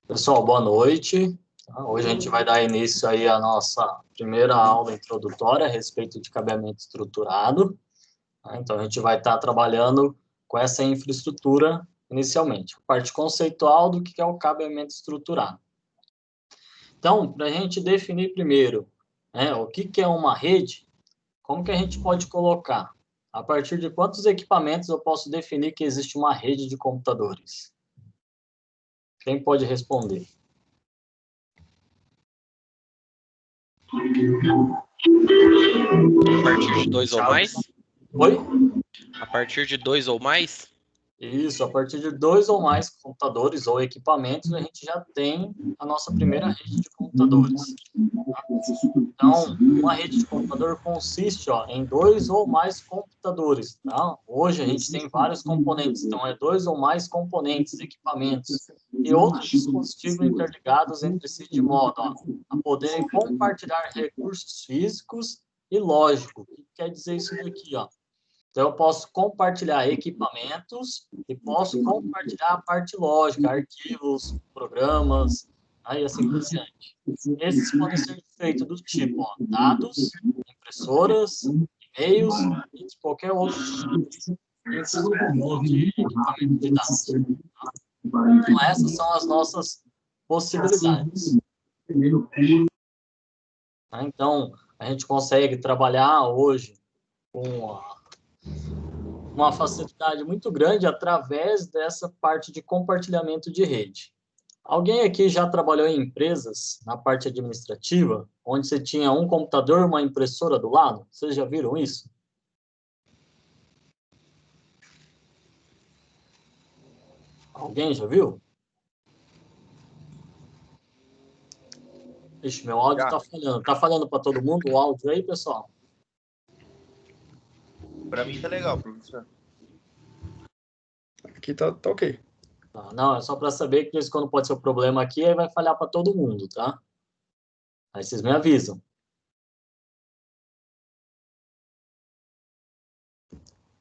Pessoal, boa noite. Hoje a gente vai dar início aí à nossa primeira aula introdutória a respeito de cabeamento estruturado. Então, a gente vai estar trabalhando com essa infraestrutura inicialmente. A parte conceitual do que é o cabeamento estruturado. Então, para a gente definir primeiro o que é uma rede, como que a gente pode colocar? A partir de quantos equipamentos eu posso definir que existe uma rede de computadores? Quem pode responder? A partir de dois ou mais? Oi? A partir de dois ou mais? Isso, a partir de 2 ou mais computadores ou equipamentos, a gente já tem a nossa primeira rede de computadores. Tá? Então, uma rede de computador consiste em 2 ou mais computadores. Tá? Hoje a gente tem vários componentes, então é 2 ou mais componentes, equipamentos e outros dispositivos interligados entre si de modo a poderem compartilhar recursos físicos e lógicos. O que quer dizer isso daqui? Então, eu posso compartilhar equipamentos e posso compartilhar a parte lógica, arquivos, programas, aí assim por diante. Esses podem ser feitos do tipo dados, impressoras, e-mails e de qualquer outro tipo de infraestrutura de equipamento de dados. Tá? Então, essas são as nossas possibilidades. Então, a gente consegue trabalhar hoje com uma facilidade muito grande através dessa parte de compartilhamento de rede. Alguém aqui já trabalhou em empresas na parte administrativa, onde você tinha um computador e uma impressora do lado? Vocês já viram isso? Alguém já viu? Ixi, meu áudio está falhando. Está falhando para todo mundo o áudio aí, pessoal? Para mim tá legal, professor. Aqui tá ok. Não, é só para saber que isso quando pode ser o problema aqui, aí vai falhar para todo mundo, tá? Aí vocês me avisam.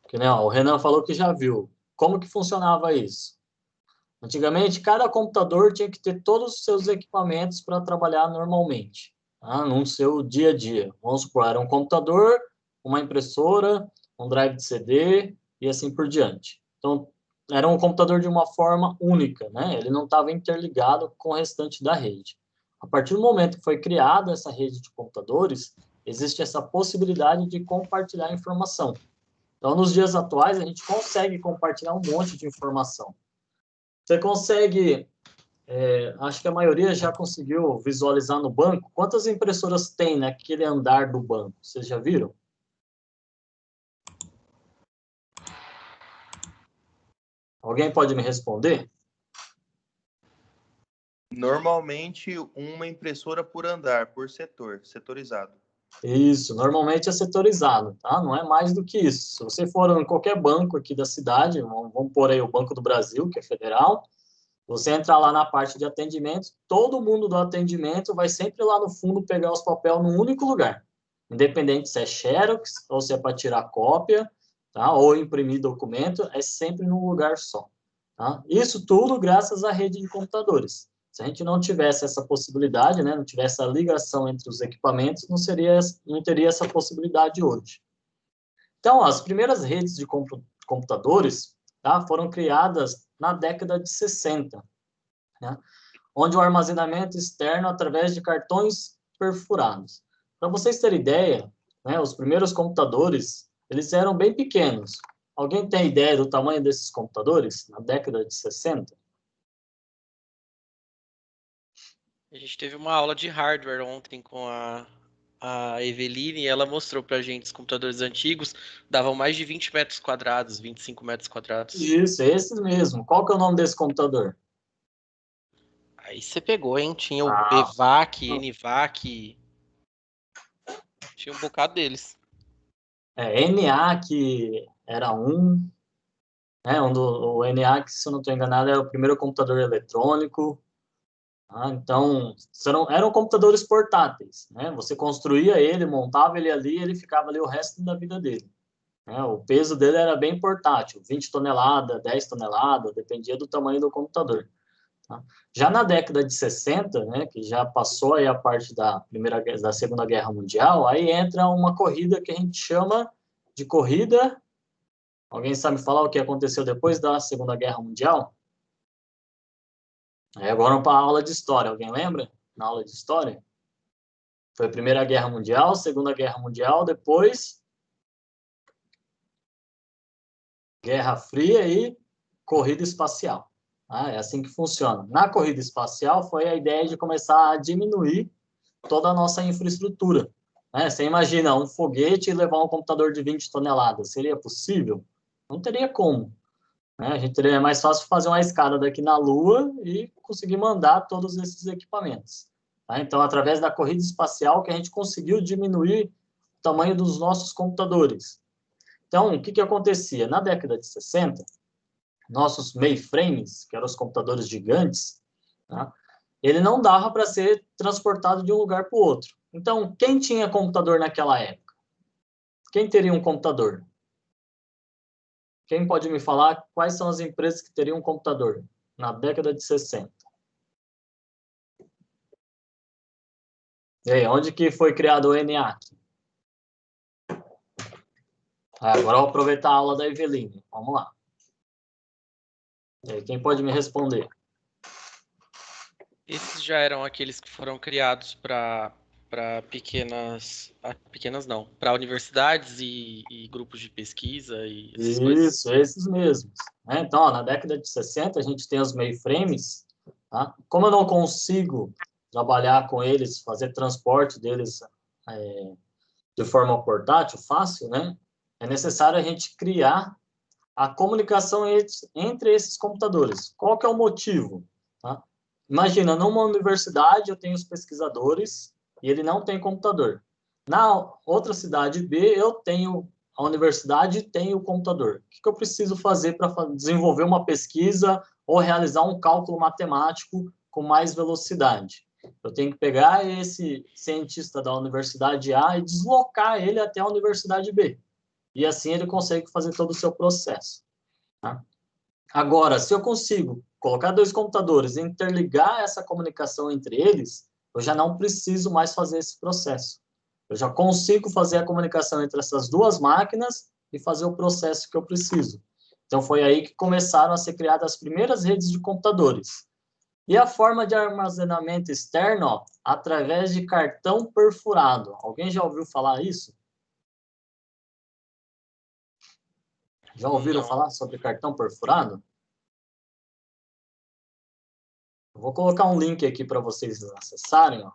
Que, né, o Renan falou que já viu. Como que funcionava isso? Antigamente, cada computador tinha que ter todos os seus equipamentos para trabalhar normalmente, tá? No seu dia a dia. Vamos supor, era um computador, uma impressora, um drive de CD e assim por diante. Então, era um computador de uma forma única, né? Ele não estava interligado com o restante da rede. A partir do momento que foi criada essa rede de computadores, existe essa possibilidade de compartilhar informação. Então, nos dias atuais, a gente consegue compartilhar um monte de informação. Você consegue, acho que a maioria já conseguiu visualizar no banco, quantas impressoras tem naquele andar do banco? Vocês já viram? Alguém pode me responder? Normalmente uma impressora por andar, por setor, setorizado. Isso, normalmente é setorizado, tá? Não é mais do que isso. Se você for em qualquer banco aqui da cidade, vamos pôr aí o Banco do Brasil, que é federal, você entra lá na parte de atendimento, todo mundo do atendimento vai sempre lá no fundo pegar os papéis num único lugar. Independente se é xerox ou se é para tirar cópia, tá? Ou imprimir documento, é sempre num lugar só. Tá? Isso tudo graças à rede de computadores. Se a gente não tivesse essa possibilidade, né, não tivesse a ligação entre os equipamentos, não teria essa possibilidade hoje. Então, as primeiras redes de computadores, tá, foram criadas na década de 60, né, onde o armazenamento externo através de cartões perfurados. Para vocês terem ideia, né, os primeiros computadores, eles eram bem pequenos. Alguém tem ideia do tamanho desses computadores na década de 60? A gente teve uma aula de hardware ontem com a Eveline e ela mostrou pra gente os computadores antigos, davam mais de 20 metros quadrados, 25 metros quadrados. Isso, esses mesmo. Qual que é o nome desse computador? Aí você pegou, hein? Tinha o EVAC, NVAC, tinha um bocado deles. NA, que era né, o NA, que, se eu não estou enganado, é o primeiro computador eletrônico. Então, eram computadores portáteis, né? Você construía ele, montava ele ali, ele ficava ali o resto da vida dele. Né? O peso dele era bem portátil, 20 toneladas, 10 toneladas, dependia do tamanho do computador. Tá? Já na década de 60, né, que já passou aí a parte da Segunda Guerra Mundial, aí entra uma corrida que a gente chama de corrida. Alguém sabe falar o que aconteceu depois da Segunda Guerra Mundial? Aí agora vamos para a aula de história. Alguém lembra? Na aula de história? Foi a Primeira Guerra Mundial, Segunda Guerra Mundial, depois Guerra Fria e corrida espacial. É assim que funciona. Na corrida espacial foi a ideia de começar a diminuir toda a nossa infraestrutura. Você imagina um foguete e levar um computador de 20 toneladas. Seria possível? Não teria como. A gente teria mais fácil fazer uma escada daqui na Lua e conseguir mandar todos esses equipamentos. Então, através da corrida espacial, que a gente conseguiu diminuir o tamanho dos nossos computadores. Então, o que acontecia? Na década de 60, nossos mainframes, que eram os computadores gigantes, tá? Ele não dava para ser transportado de um lugar para o outro. Então, quem tinha computador naquela época? Quem teria um computador? Quem pode me falar quais são as empresas que teriam um computador na década de 60? E aí, onde que foi criado o ENIAC? Agora eu vou aproveitar a aula da Eveline. Vamos lá. E aí, quem pode me responder? Esses já eram aqueles que foram criados para pequenas não, para universidades e grupos de pesquisa e essas coisas? Isso, esses mesmos. Então, ó, na década de 60, a gente tem os mainframes. Tá? Como eu não consigo trabalhar com eles, fazer transporte deles de forma portátil, fácil, né? É necessário a gente criar a comunicação entre esses computadores. Qual que é o motivo? Tá? Imagina, numa universidade eu tenho os pesquisadores e ele não tem computador. Na outra cidade B, eu tenho a universidade e tenho o computador. O que eu preciso fazer para desenvolver uma pesquisa ou realizar um cálculo matemático com mais velocidade? Eu tenho que pegar esse cientista da universidade A e deslocar ele até a universidade B. E assim ele consegue fazer todo o seu processo. Tá? Agora, se eu consigo colocar dois computadores e interligar essa comunicação entre eles, eu já não preciso mais fazer esse processo. Eu já consigo fazer a comunicação entre essas duas máquinas e fazer o processo que eu preciso. Então, foi aí que começaram a ser criadas as primeiras redes de computadores. E a forma de armazenamento externo, ó, através de cartão perfurado. Alguém já ouviu falar isso? Já ouviram Não. falar sobre cartão perfurado? Vou colocar um link aqui para vocês acessarem, ó,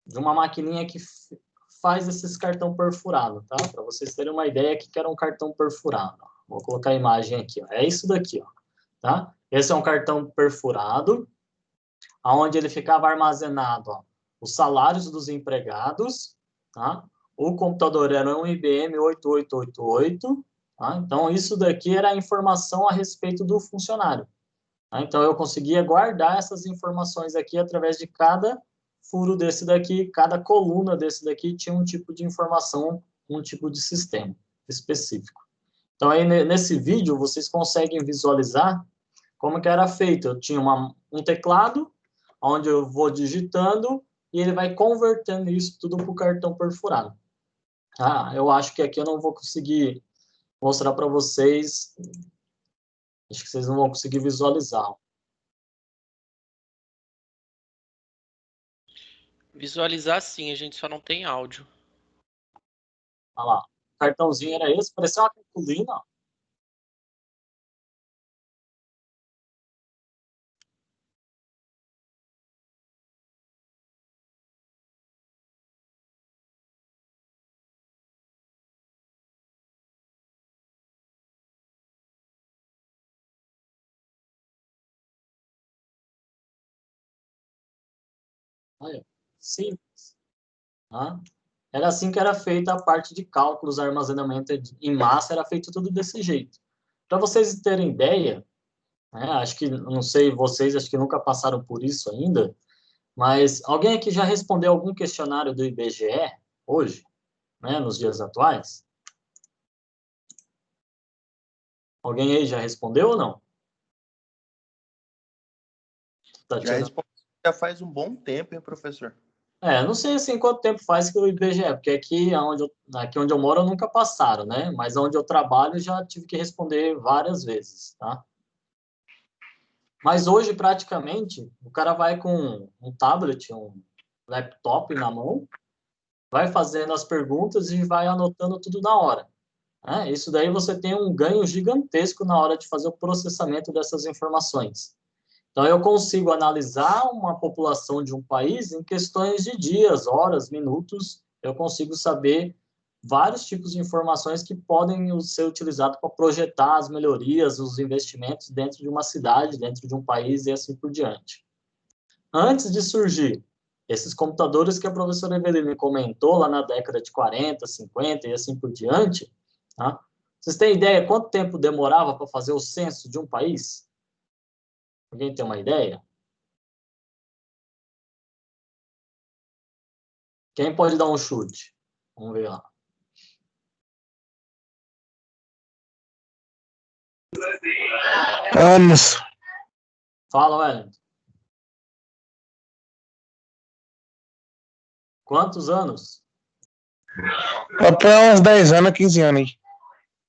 de uma maquininha que faz esses cartão perfurado, tá? Para vocês terem uma ideia que era um cartão perfurado. Ó. Vou colocar a imagem aqui, ó. É isso daqui, ó, tá? Esse é um cartão perfurado, aonde ele ficava armazenado, ó, os salários dos empregados, tá? O computador era um IBM 8888, tá? Então isso daqui era a informação a respeito do funcionário. Então, eu conseguia guardar essas informações aqui através de cada furo desse daqui, cada coluna desse daqui tinha um tipo de informação, um tipo de sistema específico. Então, aí nesse vídeo, vocês conseguem visualizar como que era feito. Eu tinha um teclado, onde eu vou digitando, e ele vai convertendo isso tudo para o cartão perfurado. Eu acho que aqui eu não vou conseguir mostrar para vocês, acho que vocês não vão conseguir visualizar. Visualizar sim, a gente só não tem áudio. Olha lá, o cartãozinho era esse, parecia uma cartolina. Olha, simples. Tá? Era assim que era feita a parte de cálculos, armazenamento em massa, era feito tudo desse jeito. Para vocês terem ideia, né, acho que, não sei vocês, acho que nunca passaram por isso ainda, mas alguém aqui já respondeu algum questionário do IBGE hoje, né, nos dias atuais? Alguém aí já respondeu ou não? Tá Já tirando... respondi, já faz um bom tempo, hein, professor? Não sei assim quanto tempo faz que o IBGE, porque aqui onde eu moro nunca passaram, né? Mas onde eu trabalho já tive que responder várias vezes, tá? Mas hoje, praticamente, o cara vai com um tablet, um laptop na mão, vai fazendo as perguntas e vai anotando tudo na hora, né? Isso daí você tem um ganho gigantesco na hora de fazer o processamento dessas informações. Então, eu consigo analisar uma população de um país em questões de dias, horas, minutos. Eu consigo saber vários tipos de informações que podem ser utilizados para projetar as melhorias, os investimentos dentro de uma cidade, dentro de um país e assim por diante. Antes de surgir esses computadores que a professora Eveline comentou lá na década de 40, 50 e assim por diante, tá? Vocês têm ideia quanto tempo demorava para fazer o censo de um país? Alguém tem uma ideia? Quem pode dar um chute? Vamos ver lá. Anos. Fala, Wellington. Quantos anos? Até uns 10 anos, 15 anos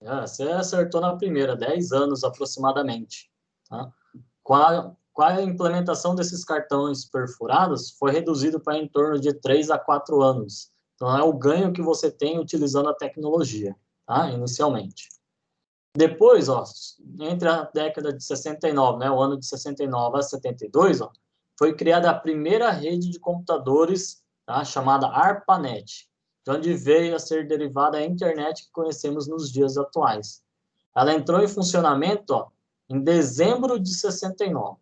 aí. Você acertou na primeira, 10 anos aproximadamente. Tá? Com a implementação desses cartões perfurados, foi reduzido para em torno de 3 a 4 anos. Então, é o ganho que você tem utilizando a tecnologia, tá? Inicialmente. Depois, entre a década de 69, né, o ano de 69 a 72, foi criada a primeira rede de computadores, tá, chamada ARPANET, de onde veio a ser derivada a internet que conhecemos nos dias atuais. Ela entrou em funcionamento em dezembro de 69.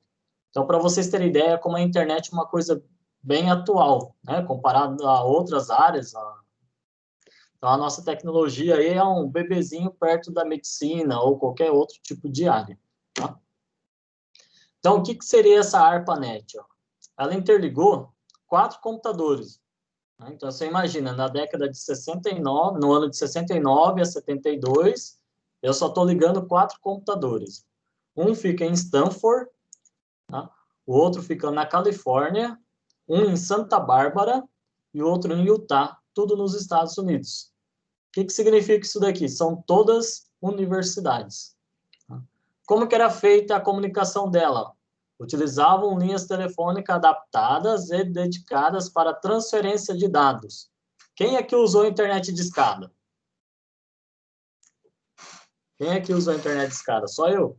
Então, para vocês terem ideia, como a internet é uma coisa bem atual, né, comparado a outras áreas. Então, a nossa tecnologia aí é um bebezinho perto da medicina ou qualquer outro tipo de área. Tá? Então, o que seria essa ARPANET? Ela interligou 4 computadores. Né? Então, você imagina, na década de 69, no ano de 69 a 72, eu só estou ligando 4 computadores. Um fica em Stanford, tá? O outro fica na Califórnia, um em Santa Bárbara e outro em Utah, tudo nos Estados Unidos. O que significa isso daqui? São todas universidades. Como que era feita a comunicação dela? Utilizavam linhas telefônicas adaptadas e dedicadas para transferência de dados. Quem é que usou a internet de escada? Quem é que usou a internet de escada? Só eu?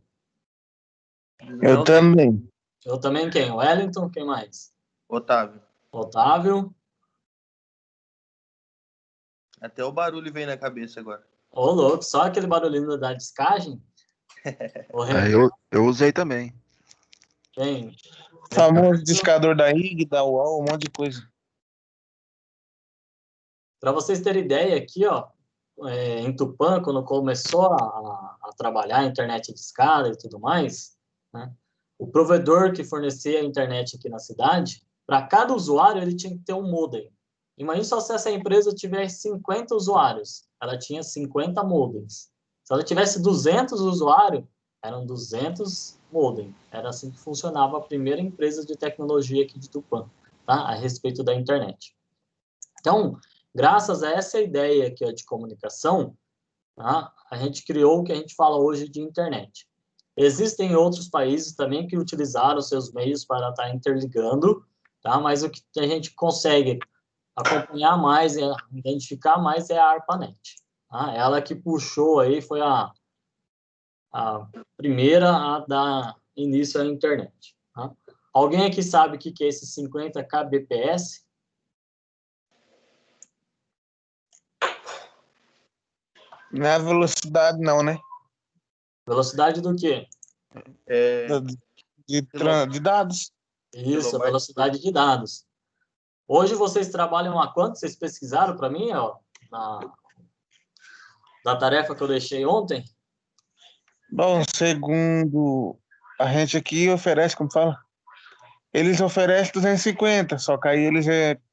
Eu também. Eu também quem? Wellington? Quem mais? Otávio. Otávio? Até o barulho vem na cabeça agora. Ô, louco, só aquele barulhinho da discagem? Eu usei também. Quem? Famoso discador da IG, da UOL, um monte de coisa. Para vocês terem ideia, aqui, em Tupã, quando começou a trabalhar a internet de escada e tudo mais, né, o provedor que fornecia a internet aqui na cidade, para cada usuário, ele tinha que ter um modem. Imagina só se essa empresa tivesse 50 usuários, ela tinha 50 modems. Se ela tivesse 200 usuários, eram 200 modems. Era assim que funcionava a primeira empresa de tecnologia aqui de Tupã, tá? A respeito da internet. Então, graças a essa ideia aqui de comunicação, tá, a gente criou o que a gente fala hoje de internet. Existem outros países também que utilizaram seus meios para estar interligando, tá, mas o que a gente consegue acompanhar mais, identificar mais é a ARPANET. Tá? Ela que puxou aí, foi a primeira a dar início à internet. Tá? Alguém aqui sabe o que é esse 50 kbps? Não é a velocidade, não, né? Velocidade do quê? De dados. Isso, a velocidade de dados. Hoje vocês trabalham a quanto? Vocês pesquisaram para mim, da tarefa que eu deixei ontem? Bom, segundo a gente aqui oferece, como fala? Eles oferecem 250, só que aí eles,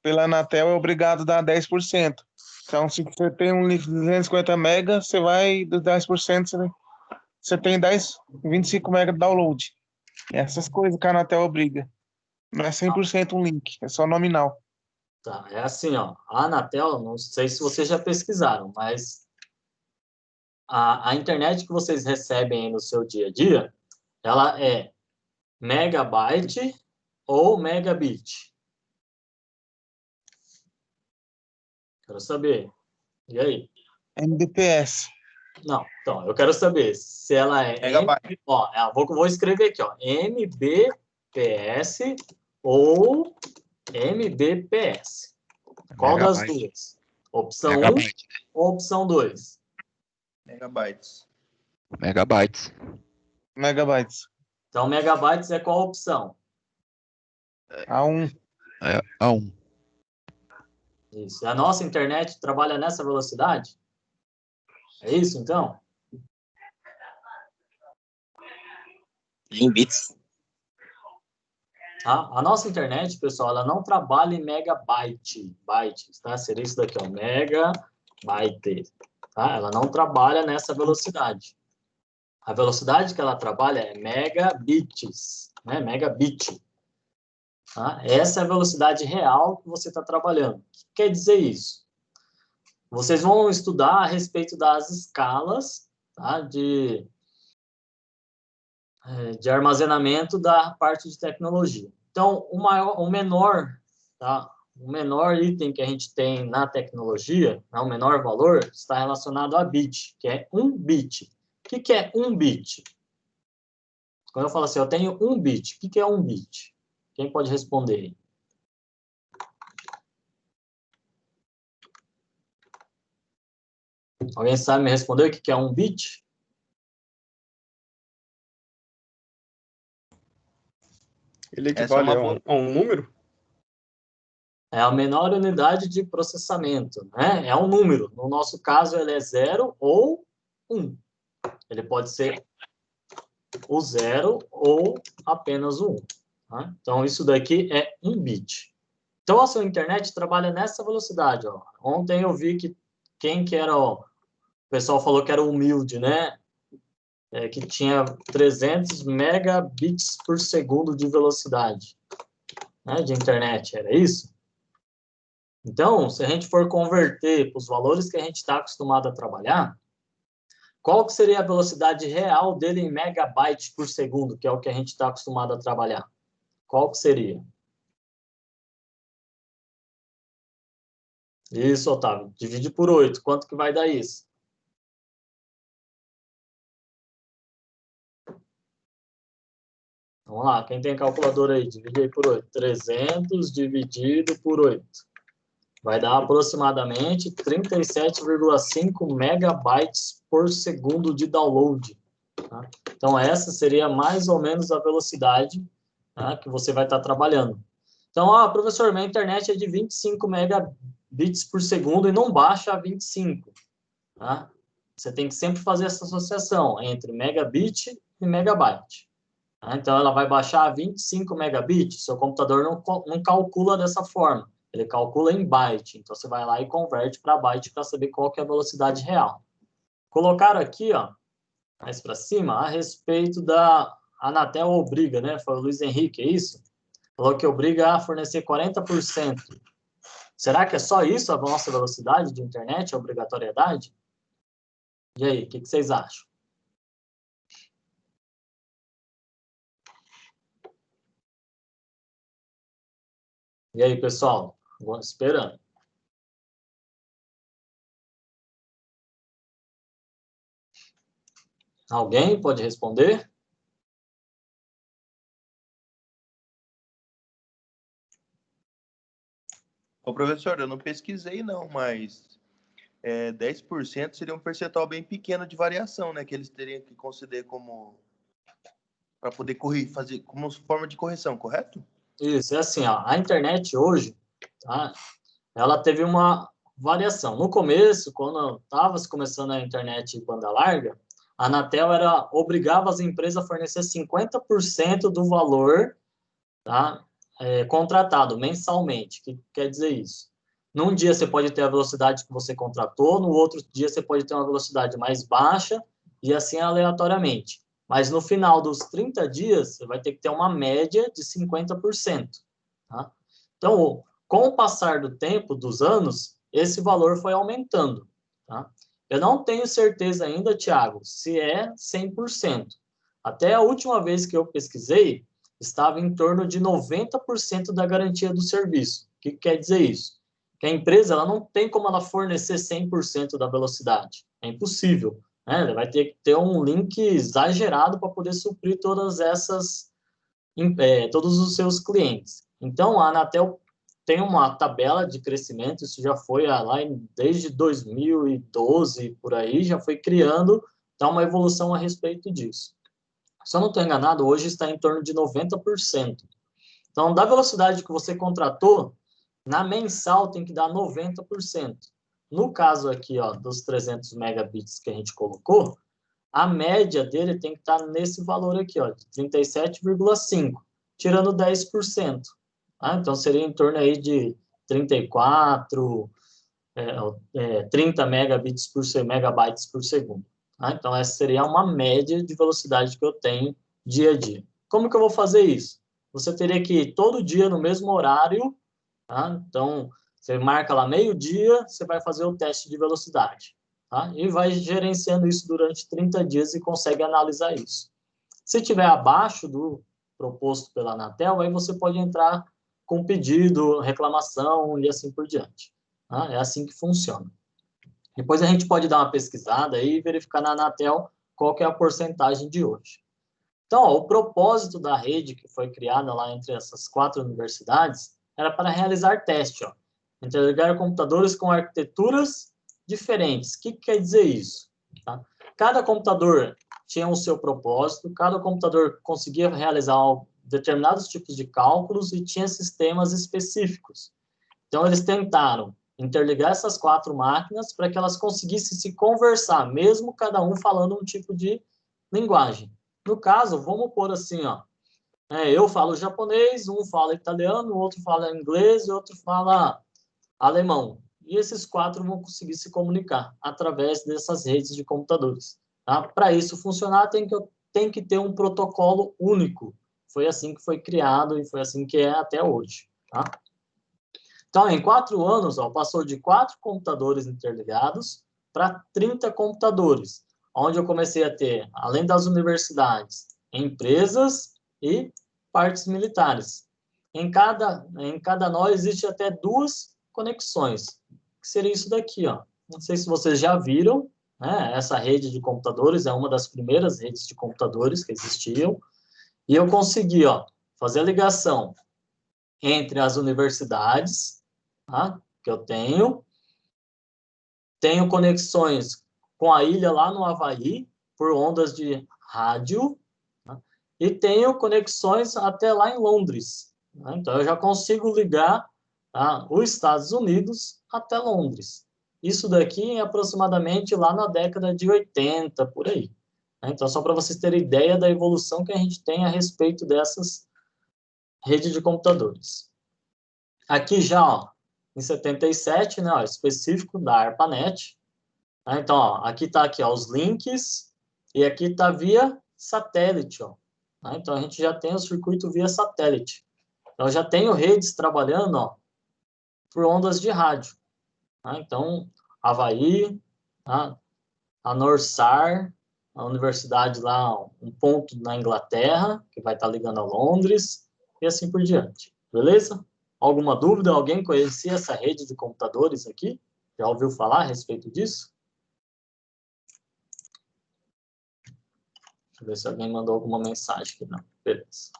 pela Anatel, é obrigado a dar 10%. Então, se você tem um livro de 250 megas, você vai dos 10%, você tem 25 megas de download. Essas coisas que a Anatel obriga. Não é 100% um link, é só nominal. Tá, é assim, ó, a Anatel, não sei se vocês já pesquisaram, mas a internet que vocês recebem aí no seu dia a dia, ela é megabyte ou megabit? Quero saber. E aí? Mbps. Não, então, eu quero saber se ela é Megabyte. vou escrever aqui, ó, MBPS ou MBPS. Qual das Megabyte. duas? Opção 1 Megabyte. ou opção 2? Megabytes. Megabytes. Megabytes. Então, megabytes é qual opção? A1. É A1. Isso. A nossa internet trabalha nessa velocidade? É isso, então? Em bits. A nossa internet, pessoal, ela não trabalha em megabyte, bytes, tá? Seria isso daqui, ó, megabyte, tá? Ela não trabalha nessa velocidade. A velocidade que ela trabalha é megabits, né? Megabit. Tá? Essa é a velocidade real que você está trabalhando. O que quer dizer isso? Vocês vão estudar a respeito das escalas, tá? de armazenamento da parte de tecnologia. Então, o menor item que a gente tem na tecnologia, o menor valor, está relacionado a bit, que é 1 bit. O que é 1 bit? Quando eu falo assim, eu tenho 1 bit, o que é 1 bit? Quem pode responder aí? Alguém sabe me responder o que é 1 bit? Ele equivale a um número? É a menor unidade de processamento, né? É um número. No nosso caso, ele é 0 ou 1. Ele pode ser o 0 ou apenas o 1. Tá? Então, isso daqui é 1 bit. Então, a sua internet trabalha nessa velocidade. Ó. Ontem eu vi que quem que era... Ó, o pessoal falou que era humilde, né? Que tinha 300 megabits por segundo de velocidade, né, de internet. Era isso? Então, se a gente for converter para os valores que a gente está acostumado a trabalhar, qual que seria a velocidade real dele em megabytes por segundo, que é o que a gente está acostumado a trabalhar? Qual que seria? Isso, Otávio. Divide por 8. Quanto que vai dar isso? Vamos lá. Quem tem calculadora aí? Divide aí por 8. 300 dividido por 8. Vai dar aproximadamente 37,5 megabytes por segundo de download. Tá? Então, essa seria mais ou menos a velocidade, tá, que você vai estar trabalhando. Então, professor, minha internet é de 25 megabits por segundo e não baixa a 25. Tá? Você tem que sempre fazer essa associação entre megabit e megabyte. Tá? Então, ela vai baixar a 25 megabits, seu computador não calcula dessa forma. Ele calcula em byte, então você vai lá e converte para byte para saber qual que é a velocidade real. Colocaram aqui, ó, mais para cima, a respeito da Anatel obriga, né? Foi o Luiz Henrique, é isso? Falou que obriga a fornecer 40%. Será que é só isso a nossa velocidade de internet, a obrigatoriedade? E aí, o que vocês acham? E aí, pessoal? Vamos esperando. Alguém pode responder? Ô, professor, eu não pesquisei não, mas 10% seria um percentual bem pequeno de variação, né? Que eles teriam que conceder como... para poder fazer como forma de correção, correto? Isso, é assim, ó, a internet hoje, tá, ela teve uma variação. No começo, quando estava começando a internet em banda larga, a Anatel obrigava as empresas a fornecer 50% do valor, tá, contratado mensalmente. O que quer dizer isso? Num dia você pode ter a velocidade que você contratou, no outro dia você pode ter uma velocidade mais baixa, e assim aleatoriamente. Mas no final dos 30 dias, você vai ter que ter uma média de 50%. Tá? Então, com o passar do tempo, dos anos, esse valor foi aumentando. Tá? Eu não tenho certeza ainda, Thiago, se é 100%. Até a última vez que eu pesquisei, estava em torno de 90% da garantia do serviço. O que quer dizer isso? Que a empresa ela não tem como ela fornecer 100% da velocidade. É impossível. Né? Ela vai ter que ter um link exagerado para poder suprir todas essas, todos os seus clientes. Então, a Anatel tem uma tabela de crescimento, isso já foi lá desde 2012, por aí, já foi criando, tá uma evolução a respeito disso. Se eu não estou enganado, hoje está em torno de 90%. Então, da velocidade que você contratou, na mensal tem que dar 90%. No caso aqui, ó, dos 300 megabits que a gente colocou, a média dele tem que estar nesse valor aqui, ó, de 37,5, tirando 10%. Tá? Então, seria em torno aí de 34, 30 megabytes por segundo. Tá? Então, essa seria uma média de velocidade que eu tenho dia a dia. Como que eu vou fazer isso? Você teria que ir todo dia no mesmo horário. Tá? Então, você marca lá meio-dia, você vai fazer o teste de velocidade. Tá? E vai gerenciando isso durante 30 dias e consegue analisar isso. Se estiver abaixo do proposto pela Anatel, aí você pode entrar com pedido, reclamação e assim por diante. Tá? É assim que funciona. Depois a gente pode dar uma pesquisada aí e verificar na Anatel qual que é a porcentagem de hoje. Então, ó, o propósito da rede que foi criada lá entre essas 4 universidades era para realizar teste, ó, interligar computadores com arquiteturas diferentes. O que quer dizer isso? Tá? Cada computador tinha o seu propósito, cada computador conseguia realizar determinados tipos de cálculos e tinha sistemas específicos. Então, eles tentaram interligar essas 4 máquinas para que elas conseguissem se conversar, mesmo cada um falando um tipo de linguagem. No caso, vamos pôr assim, ó, eu falo japonês, um fala italiano, o outro fala inglês e outro fala alemão. E esses 4 vão conseguir se comunicar através dessas redes de computadores. Tá? Para isso funcionar, tem que ter um protocolo único. Foi assim que foi criado e foi assim que é até hoje. Tá? Então, em 4 anos, ó, passou de 4 computadores interligados para 30 computadores, onde eu comecei a ter, além das universidades, empresas e partes militares. Em cada nó existe até 2 conexões, que seria isso daqui, ó. Não sei se vocês já viram, né? Essa rede de computadores é uma das primeiras redes de computadores que existiam, e eu consegui, ó, fazer a ligação entre as universidades, tá? Que eu tenho conexões com a ilha lá no Havaí, por ondas de rádio, tá? E tenho conexões até lá em Londres. Tá? Então, eu já consigo ligar, tá, os Estados Unidos até Londres. Isso daqui é aproximadamente lá na década de 80, por aí. Tá? Então, só para vocês terem ideia da evolução que a gente tem a respeito dessas redes de computadores. Aqui já, ó, em 77, né, ó, específico da ARPANET. Tá? Então, ó, aqui está aqui, ó, os links, e aqui está via satélite. Ó. Tá? Então, a gente já tem o circuito via satélite. Então, eu já tenho redes trabalhando, ó, por ondas de rádio. Tá? Então, Havaí, tá? A Norsar, a universidade lá, ó, um ponto na Inglaterra, que vai estar ligando a Londres, e assim por diante. Beleza? Alguma dúvida? Alguém conhecia essa rede de computadores aqui? Já ouviu falar a respeito disso? Deixa eu ver se alguém mandou alguma mensagem aqui. Não, beleza.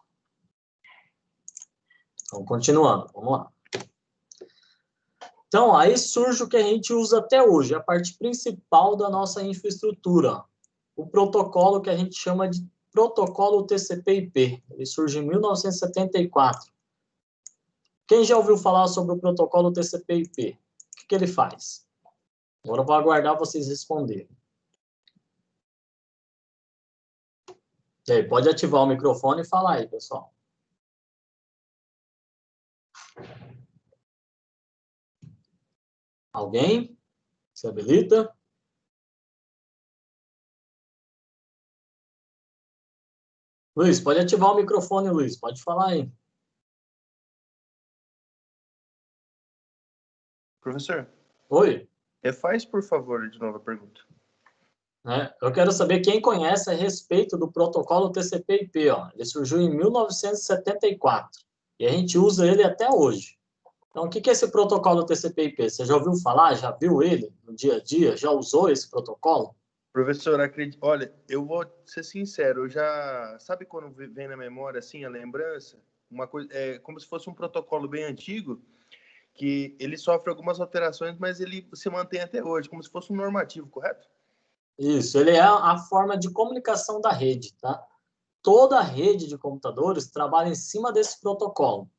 Então, continuando, vamos lá. Então, aí surge o que a gente usa até hoje, a parte principal da nossa infraestrutura. O protocolo que a gente chama de protocolo TCP/IP. Ele surge em 1974. Quem já ouviu falar sobre o protocolo TCP/IP? O que ele faz? Agora eu vou aguardar vocês responderem. E aí, pode ativar o microfone e falar aí, pessoal. Alguém? Se habilita? Luiz, pode ativar o microfone, Luiz. Pode falar aí. Professor, Oi. refaz, por favor, de novo a pergunta. Eu quero saber quem conhece a respeito do protocolo TCP/IP. Ele surgiu em 1974 e a gente usa ele até hoje. Então, o que é esse protocolo TCP/IP? Você já ouviu falar? Já viu ele no dia a dia? Já usou esse protocolo? Professor, olha, eu vou ser sincero, eu já... Sabe quando vem na memória, assim, a lembrança? Uma coisa, como se fosse um protocolo bem antigo, que ele sofre algumas alterações, mas ele se mantém até hoje, como se fosse um normativo, correto? Isso, ele é a forma de comunicação da rede, tá? Toda a rede de computadores trabalha em cima desse protocolo.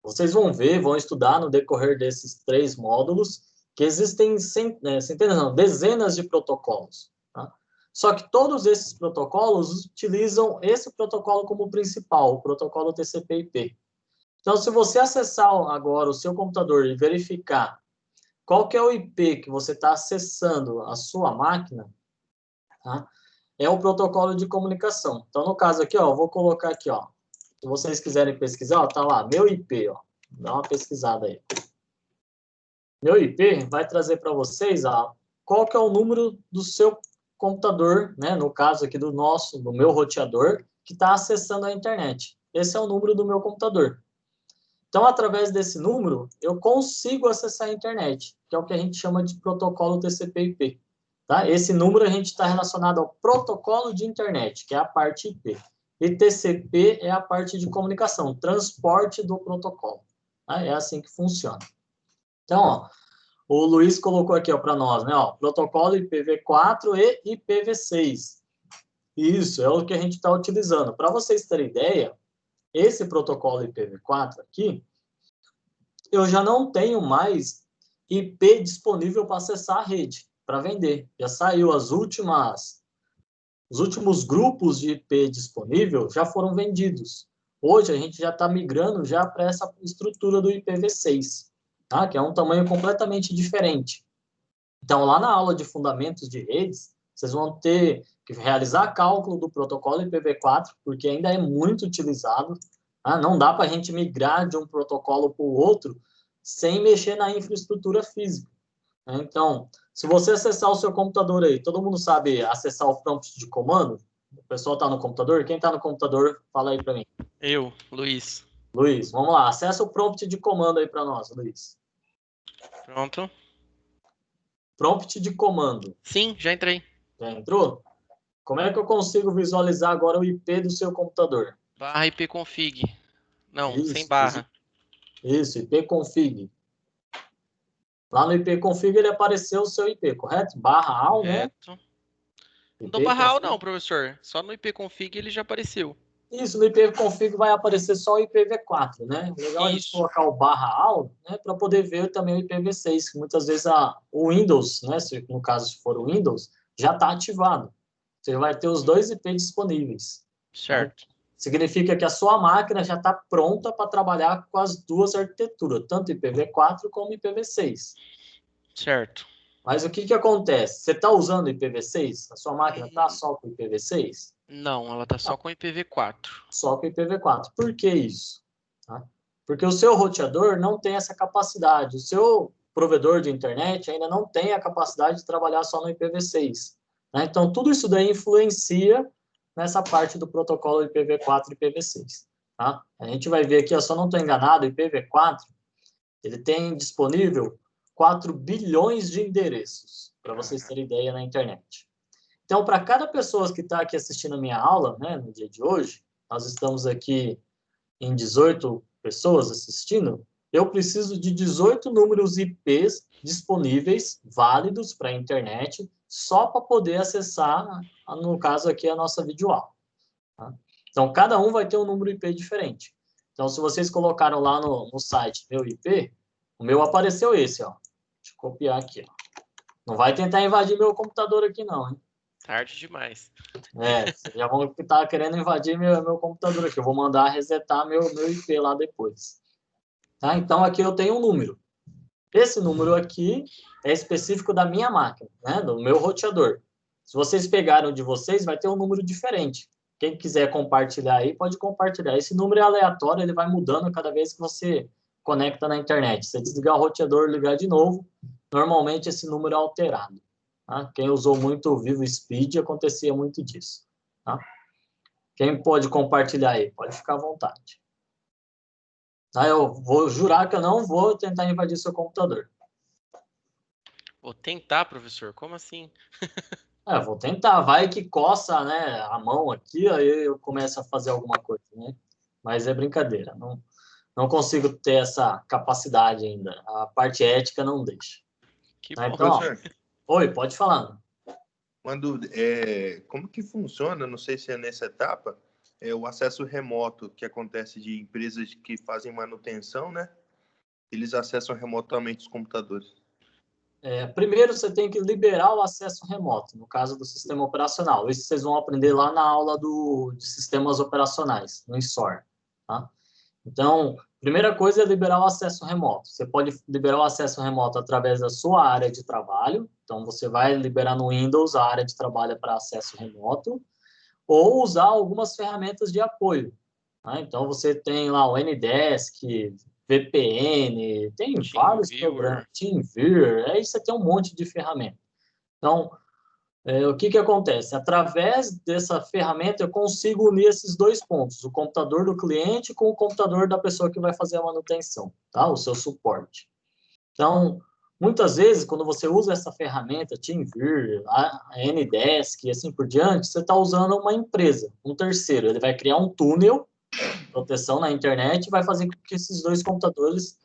Vocês vão ver, vão estudar no decorrer desses 3 módulos que existem centenas, não, dezenas de protocolos. Tá? Só que todos esses protocolos utilizam esse protocolo como principal, o protocolo TCP/IP. Então, se você acessar agora o seu computador e verificar qual que é o IP que você está acessando a sua máquina, tá? É o protocolo de comunicação. Então, no caso aqui, ó, eu vou colocar aqui, ó. Se vocês quiserem pesquisar, ó, tá lá, meu IP, ó. Dá uma pesquisada aí. Meu IP vai trazer para vocês, ó, qual que é o número do seu computador, né? No caso aqui do meu roteador, que está acessando a internet. Esse é o número do meu computador. Então, através desse número, eu consigo acessar a internet, que é o que a gente chama de protocolo TCP/IP. Tá? Esse número a gente está relacionado ao protocolo de internet, que é a parte IP. E TCP é a parte de comunicação, transporte do protocolo. Tá? É assim que funciona. Então, ó, o Luiz colocou aqui para nós, né? Ó, protocolo IPv4 e IPv6. Isso, é o que a gente está utilizando. Para vocês terem ideia, esse protocolo IPv4 aqui, eu já não tenho mais IP disponível para acessar a rede, para vender. Já saiu os últimos grupos de IP disponível já foram vendidos. Hoje a gente já está migrando já para essa estrutura do IPv6, tá? Que é um tamanho completamente diferente. Então, lá na aula de fundamentos de redes, vocês vão ter que realizar cálculo do protocolo IPv4, porque ainda é muito utilizado. Tá? Não dá para a gente migrar de um protocolo para o outro sem mexer na infraestrutura física. Então, se você acessar o seu computador aí, todo mundo sabe acessar o prompt de comando? O pessoal está no computador? Quem está no computador, fala aí para mim. Eu, Luiz. Luiz, vamos lá. Acessa o prompt de comando aí para nós, Luiz. Pronto. Prompt de comando. Sim, já entrei. Já entrou? Como é que eu consigo visualizar agora o IP do seu computador? Barra ipconfig. Não, Isso, sem barra. Isso, ipconfig. Lá no ipconfig ele apareceu o seu IP, correto? /al, né? Correto. Não dou barra al não, professor. Só no ipconfig ele já apareceu. Isso, no ipconfig vai aparecer só o IPv4, né? Legal a gente colocar o /al, né, para poder ver também o IPv6, que muitas vezes o Windows, né, no caso se for o Windows, já está ativado. Você vai ter os 2 IP disponíveis. Certo. Né? Significa que a sua máquina já está pronta para trabalhar com as 2 arquiteturas, tanto IPv4 como IPv6. Certo. Mas o que acontece? Você está usando IPv6? A sua máquina está só com IPv6? Não, ela está só com IPv4. Só com IPv4. Por que isso? Tá? Porque o seu roteador não tem essa capacidade. O seu provedor de internet ainda não tem a capacidade de trabalhar só no IPv6. Né? Então, tudo isso daí influencia nessa parte do protocolo IPv4 e IPv6. Tá? A gente vai ver aqui, se eu não estou enganado, o IPv4 ele tem disponível 4 bilhões de endereços, para vocês terem ideia, na internet. Então, para cada pessoa que está aqui assistindo a minha aula, né, no dia de hoje, nós estamos aqui em 18 pessoas assistindo, eu preciso de 18 números IPs disponíveis, válidos para a internet, só para poder acessar, no caso aqui, a nossa videoaula. Tá? Então, cada um vai ter um número IP diferente. Então, se vocês colocaram lá no site meu IP, o meu apareceu esse, ó. Deixa eu copiar aqui, ó. Não vai tentar invadir meu computador aqui, não, hein? Tarde demais. Vocês já vão estar querendo invadir meu computador aqui. Eu vou mandar resetar meu IP lá depois. Tá? Então, aqui eu tenho um número. Esse número aqui é específico da minha máquina, né? Do meu roteador. Se vocês pegaram de vocês, vai ter um número diferente. Quem quiser compartilhar aí, pode compartilhar. Esse número é aleatório, ele vai mudando cada vez que você conecta na internet. Se você desligar o roteador e ligar de novo, normalmente esse número é alterado. Tá? Quem usou muito o Vivo Speed, acontecia muito disso. Tá? Quem pode compartilhar aí? Pode ficar à vontade. Tá? Eu vou jurar que eu não vou tentar invadir seu computador. Vou tentar, professor. Como assim? Vou tentar. Vai que coça, né, a mão aqui, aí eu começo a fazer alguma coisa, né? Mas é brincadeira. Não consigo ter essa capacidade ainda. A parte ética não deixa. Que Tá? bom. Então, Professor, oi, pode falar. como que funciona, não sei se é nessa etapa, o acesso remoto que acontece de empresas que fazem manutenção, né? Eles acessam remotamente os computadores. Primeiro, você tem que liberar o acesso remoto, no caso do sistema operacional. Isso vocês vão aprender lá na aula de sistemas operacionais, no INSOR. Tá? Então, primeira coisa é liberar o acesso remoto. Você pode liberar o acesso remoto através da sua área de trabalho. Então, você vai liberar no Windows a área de trabalho para acesso remoto, ou usar algumas ferramentas de apoio. Tá? Então, você tem lá o Ndesk, VPN, tem vários programas, TeamViewer, aí você tem um monte de ferramenta. Então, o que acontece? Através dessa ferramenta, eu consigo unir esses dois pontos, o computador do cliente com o computador da pessoa que vai fazer a manutenção, tá? O seu suporte. Então, muitas vezes, quando você usa essa ferramenta, TeamViewer, a Ndesk e assim por diante, você está usando uma empresa, um terceiro. Ele vai criar um túnel de proteção na internet e vai fazer com que esses dois computadores,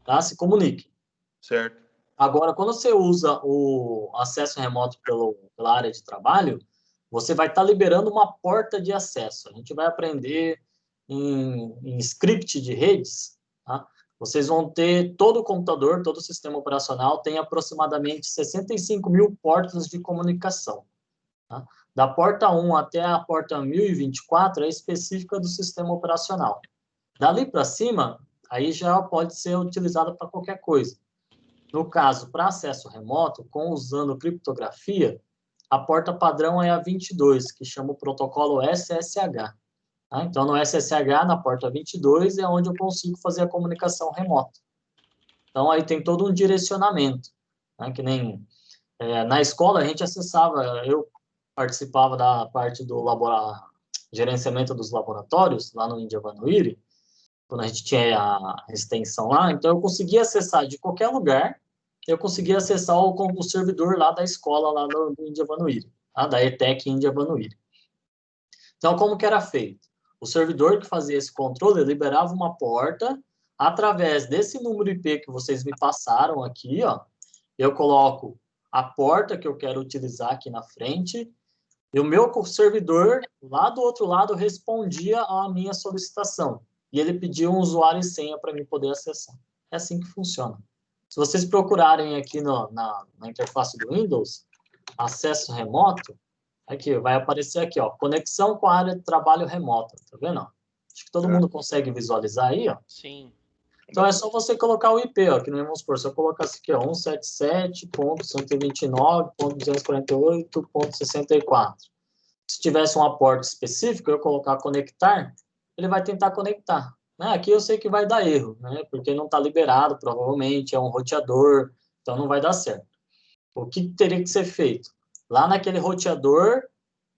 tá, se comuniquem. Certo. Agora, quando você usa o acesso remoto pela área de trabalho, você vai estar liberando uma porta de acesso. A gente vai aprender em script de redes, tá? Vocês vão ter todo o computador, todo o sistema operacional tem aproximadamente 65 mil portas de comunicação. Tá? Da porta 1 até a porta 1024 é específica do sistema operacional. Dali para cima, aí já pode ser utilizado para qualquer coisa. No caso, para acesso remoto, usando criptografia, a porta padrão é a 22, que chama o protocolo SSH. Tá? Então, no SSH, na porta 22, é onde eu consigo fazer a comunicação remota. Então, aí tem todo um direcionamento. Né? Que nem na escola, a gente acessava, eu participava da parte do gerenciamento dos laboratórios, lá no Índia Vanuiri, quando a gente tinha a extensão lá, então eu conseguia acessar de qualquer lugar, eu conseguia acessar o servidor lá da escola, lá do Índia Vanuiri, tá? Da ETEC Índia Vanuiri. Então, como que era feito? O servidor que fazia esse controle liberava uma porta, através desse número IP que vocês me passaram aqui, ó, eu coloco a porta que eu quero utilizar aqui na frente, e o meu servidor, lá do outro lado, respondia à minha solicitação. E ele pedia um usuário e senha para mim poder acessar. É assim que funciona. Se vocês procurarem aqui na interface do Windows, acesso remoto, aqui, vai aparecer aqui, ó, conexão com a área de trabalho remota. Tá vendo? Acho que todo mundo consegue visualizar aí, ó. Sim. Então, é só você colocar o IP, ó, que nem vamos supor, se eu colocasse aqui, ó, 177.129.248.64. Se tivesse uma porta específica, eu colocar conectar, ele vai tentar conectar. Né? Aqui eu sei que vai dar erro, né? Porque não está liberado, provavelmente, é um roteador, então não vai dar certo. O que teria que ser feito? Lá naquele roteador,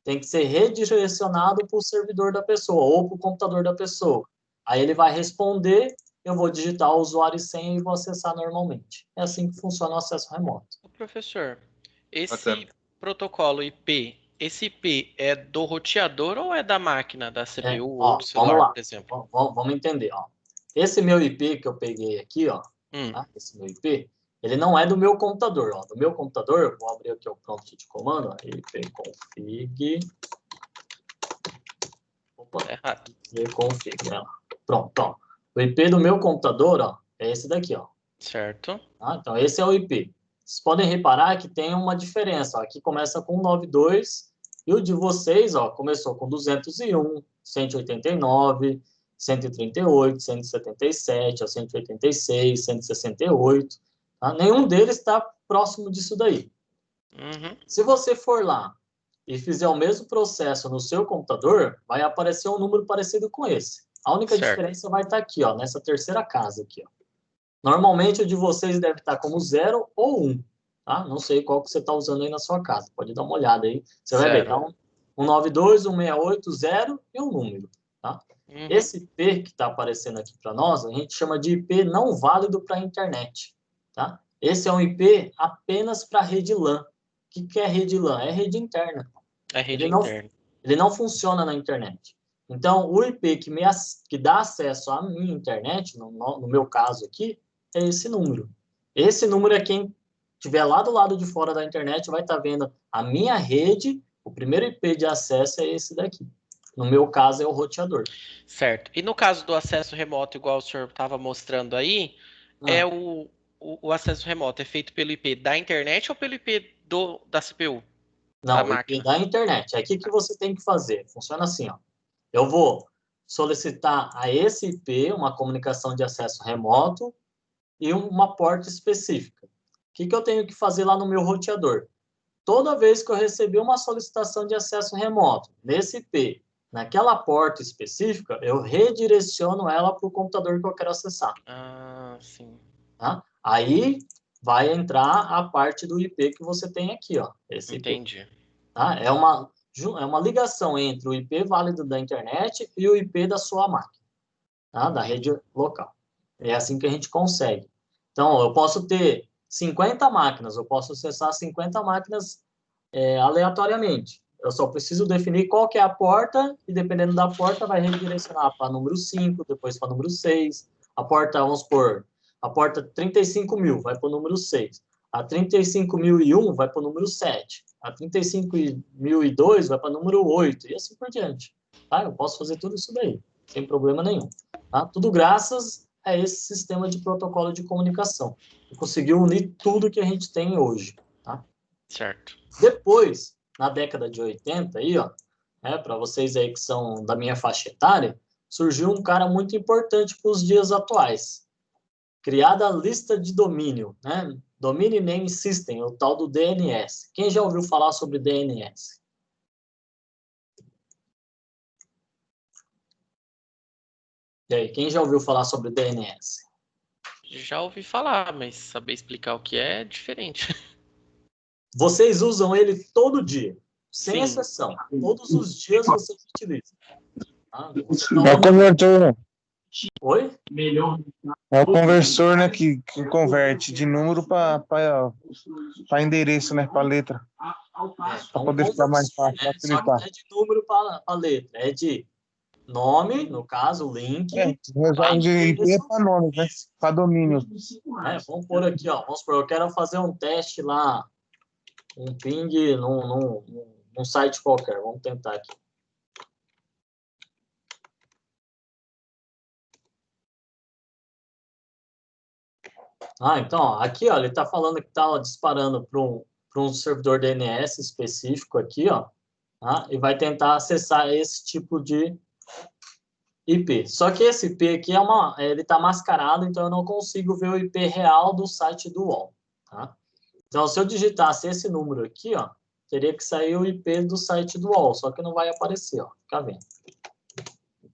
tem que ser redirecionado para o servidor da pessoa, ou para o computador da pessoa. Aí ele vai responder, eu vou digitar o usuário e senha e vou acessar normalmente. É assim que funciona o acesso remoto. Professor, esse protocolo IP, esse IP é do roteador ou é da máquina, da CPU ou do celular, vamos lá. por exemplo? Vamos entender. Ó. Esse meu IP que eu peguei aqui, ó, tá? Esse meu IP, ele não é do meu computador. Ó. Do meu computador, vou abrir aqui o prompt de comando, ó, ipconfig. Opa, ipconfig. Pronto, ó. O IP do meu computador, ó, é esse daqui, ó. Certo. Tá? Então, esse é o IP. Vocês podem reparar que tem uma diferença. Ó. Aqui começa com 92 e o de vocês, ó, começou com 201, 189, 138, 177, 186, 168. Tá? Nenhum deles está próximo disso daí. Se você for lá e fizer o mesmo processo no seu computador, vai aparecer um número parecido com esse. A única diferença vai estar aqui, ó, nessa terceira casa aqui, ó. Normalmente o de vocês deve estar como 0 ou 1, tá? Não sei qual que você está usando aí na sua casa. Pode dar uma olhada aí. Você vai ver, tá? 192, 168, 0 e um número, tá? Esse IP que está aparecendo aqui para nós, a gente chama de IP não válido para a internet, tá? Esse é um IP apenas para rede LAN. O que é rede LAN? É rede interna. É rede interna. Ele não funciona na internet. Então, o IP que dá acesso à minha internet, no meu caso aqui, é esse número. Esse número é quem estiver lá do lado de fora da internet vai estar vendo a minha rede, o primeiro IP de acesso é esse daqui. No meu caso, é o roteador. Certo. E no caso do acesso remoto, igual o senhor estava mostrando aí, é o acesso remoto é feito pelo IP da internet ou pelo IP da CPU? Não, da o máquina? IP da internet. Aqui que você tem que fazer. Funciona assim, ó. Eu vou solicitar a esse IP uma comunicação de acesso remoto e uma porta específica. O que eu tenho que fazer lá no meu roteador? Toda vez que eu receber uma solicitação de acesso remoto nesse IP, naquela porta específica, eu redireciono ela para o computador que eu quero acessar. Ah, sim. Tá? Aí vai entrar a parte do IP que você tem aqui, ó. Esse Entendi. IP. Tá? É uma ligação entre o IP válido da internet e o IP da sua máquina, tá? Da rede local. É assim que a gente consegue. Então, eu posso ter 50 máquinas, eu posso acessar 50 máquinas aleatoriamente. Eu só preciso definir qual que é a porta e, dependendo da porta, vai redirecionar para número 5, depois para número 6. A porta, vamos supor, a porta 35.000 vai para o número 6. A 35.001 vai para o número 7. A 35.002 vai para o número 8. E assim por diante. Tá? Eu posso fazer tudo isso daí, sem problema nenhum. Tá? Tudo graças a esse sistema de protocolo de comunicação. Que conseguiu unir tudo que a gente tem hoje. Tá? Certo. Depois, na década de 80, aí, ó, para vocês aí que são da minha faixa etária, surgiu um cara muito importante para os dias atuais. Criada a lista de domínio, né? Domain Name System, o tal do DNS. Quem já ouviu falar sobre DNS? E aí, quem já ouviu falar sobre DNS? Já ouvi falar, mas saber explicar o que é diferente. Vocês usam ele todo dia, sem Sim. exceção. Todos os dias vocês utilizam. Tá? É o conversor. Oi? É o conversor, né, que converte de número para endereço, né, para letra. Para poder ficar mais fácil, só que facilitar. não é de número para letra, é de nome, no caso, link. Resolve de IP para nome, né? Para domínio. Vamos por aqui, ó. Vamos supor, eu quero fazer um teste lá, um ping num site qualquer. Vamos tentar aqui. Então, ó, aqui, ó, ele está falando que está disparando para um servidor DNS específico aqui, ó, tá? E vai tentar acessar esse tipo de IP. Só que esse IP aqui ele está mascarado, então eu não consigo ver o IP real do site do UOL. Tá? Então, se eu digitasse esse número aqui, ó, teria que sair o IP do site do UOL, só que não vai aparecer, ó. Fica vendo. Tá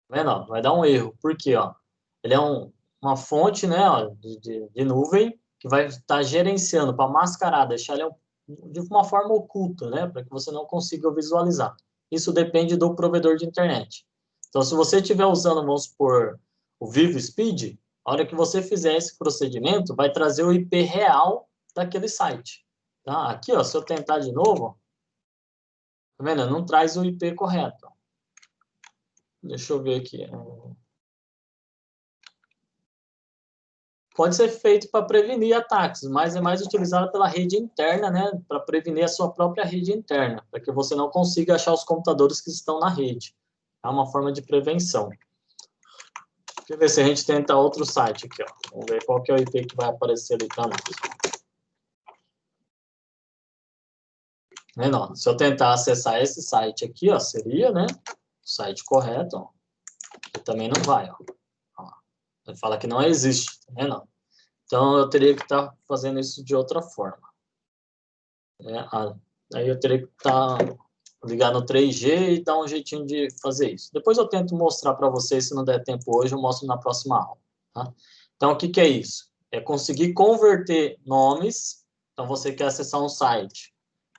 vendo? Ó? Vai dar um erro. Por quê? Ó? Ele é uma fonte, né, ó, de nuvem que vai estar gerenciando para mascarar, deixar ele de uma forma oculta, né, para que você não consiga visualizar. Isso depende do provedor de internet. Então, se você estiver usando, vamos supor, o VivoSpeed, a hora que você fizer esse procedimento, vai trazer o IP real daquele site. Tá? Aqui, ó, se eu tentar de novo, ó, tá vendo? Não traz o IP correto. Deixa eu ver aqui. Pode ser feito para prevenir ataques, mas é mais utilizado pela rede interna, né? Para prevenir a sua própria rede interna, para que você não consiga achar os computadores que estão na rede. É uma forma de prevenção. Deixa eu ver se a gente tenta outro site aqui, ó. Vamos ver qual que é o IP que vai aparecer ali para nós. Não, se eu tentar acessar esse site aqui, ó, seria, né? O site correto, ó. E também não vai, ó. Ele fala que não existe, tá vendo? Então, eu teria que estar fazendo isso de outra forma. Aí eu teria que ligar no 3G e dar um jeitinho de fazer isso. Depois eu tento mostrar para vocês, se não der tempo hoje, eu mostro na próxima aula. Tá? Então, o que é isso? É conseguir converter nomes. Então, você quer acessar um site,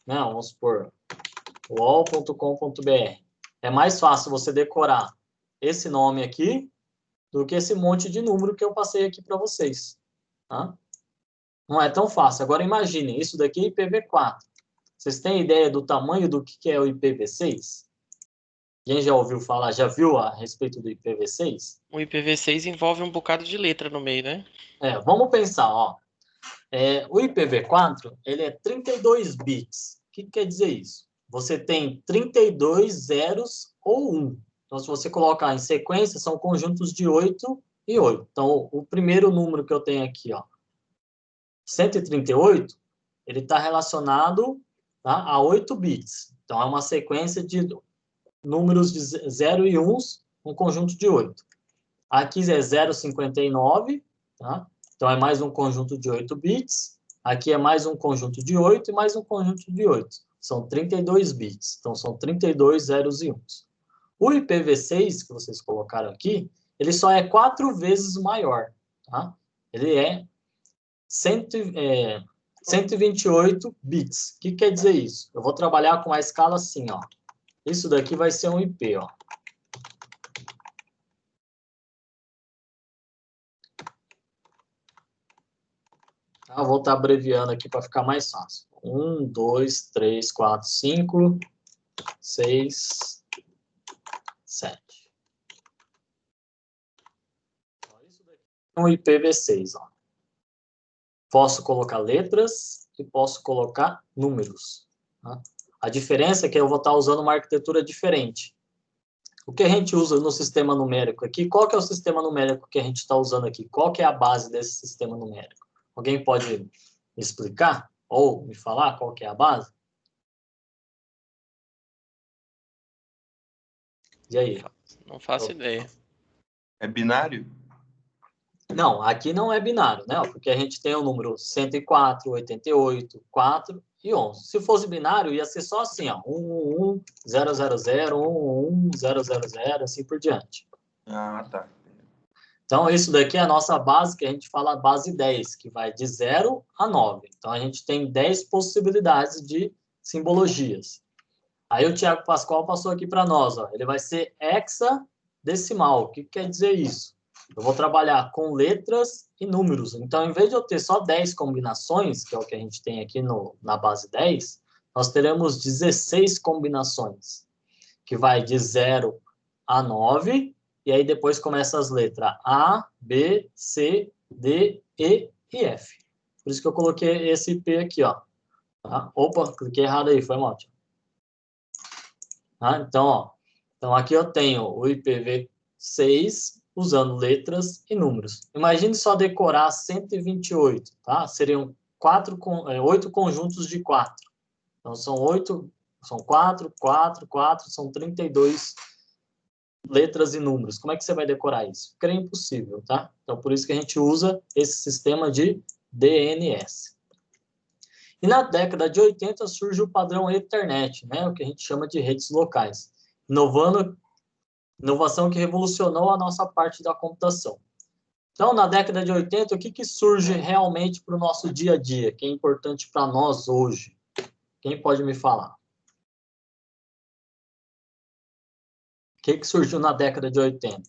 né? Vamos supor, uol.com.br. É mais fácil você decorar esse nome aqui do que esse monte de número que eu passei aqui para vocês. Tá? Não é tão fácil. Agora, imaginem, isso daqui é IPv4. Vocês têm ideia do tamanho do que é o IPv6? Quem já ouviu falar, já viu a respeito do IPv6? O IPv6 envolve um bocado de letra no meio, né? Vamos pensar, ó. O IPv4, ele é 32 bits. O que quer dizer isso? Você tem 32 zeros ou 1. Então, se você colocar em sequência, são conjuntos de 8 e 8. Então, o primeiro número que eu tenho aqui, ó, 138, ele está relacionado, tá, a 8 bits. Então, é uma sequência de números de 0 e 1, um conjunto de 8. Aqui é 0,59, tá? Então, é mais um conjunto de 8 bits. Aqui é mais um conjunto de 8 e mais um conjunto de 8. São 32 bits. Então, são 32 zeros e 1s. O IPv6, que vocês colocaram aqui, ele só é 4 vezes maior. Tá? Ele é 128 bits. O que quer dizer isso? Eu vou trabalhar com a escala assim, ó. Isso daqui vai ser um IP, ó. Eu vou estar abreviando aqui para ficar mais fácil. 1, 2, 3, 4, 5, 6, 7. Isso daqui é um IPv6, ó. Posso colocar letras e posso colocar números. Tá? A diferença é que eu vou estar usando uma arquitetura diferente. O que a gente usa no sistema numérico aqui, qual que é o sistema numérico que a gente está usando aqui? Qual que é a base desse sistema numérico? Alguém pode me explicar? Ou me falar qual que é a base? E aí? Não faço ideia. É binário? Não, aqui não é binário, né? Porque a gente tem o número 104, 88, 4 e 11. Se fosse binário, ia ser só assim, ó. 111, 000, 111, 000, assim por diante. Ah, tá. Então, isso daqui é a nossa base, que a gente fala base 10, que vai de 0 a 9. Então, a gente tem 10 possibilidades de simbologias. Aí o Thiago Pascoal passou aqui para nós, ó. Ele vai ser hexadecimal. O que quer dizer isso? Eu vou trabalhar com letras e números. Então, em vez de eu ter só 10 combinações, que é o que a gente tem aqui na base 10, nós teremos 16 combinações, que vai de 0 a 9, e aí depois começa as letras A, B, C, D, E e F. Por isso que eu coloquei esse P aqui, ó. Tá? Opa, cliquei errado aí, foi mal. Tá? Então, ó. Então, aqui eu tenho o IPv6 usando letras e números. Imagine só decorar 128, tá? Seriam 8 conjuntos de 4. Então, são 4, 4, 4, são 32 letras e números. Como é que você vai decorar isso? Ficaria impossível, tá? Então, por isso que a gente usa esse sistema de DNS. E na década de 80 surge o padrão Ethernet, né? O que a gente chama de redes locais. Inovação que revolucionou a nossa parte da computação. Então, na década de 80, o que surge realmente para o nosso dia a dia, que é importante para nós hoje? Quem pode me falar? O que surgiu na década de 80?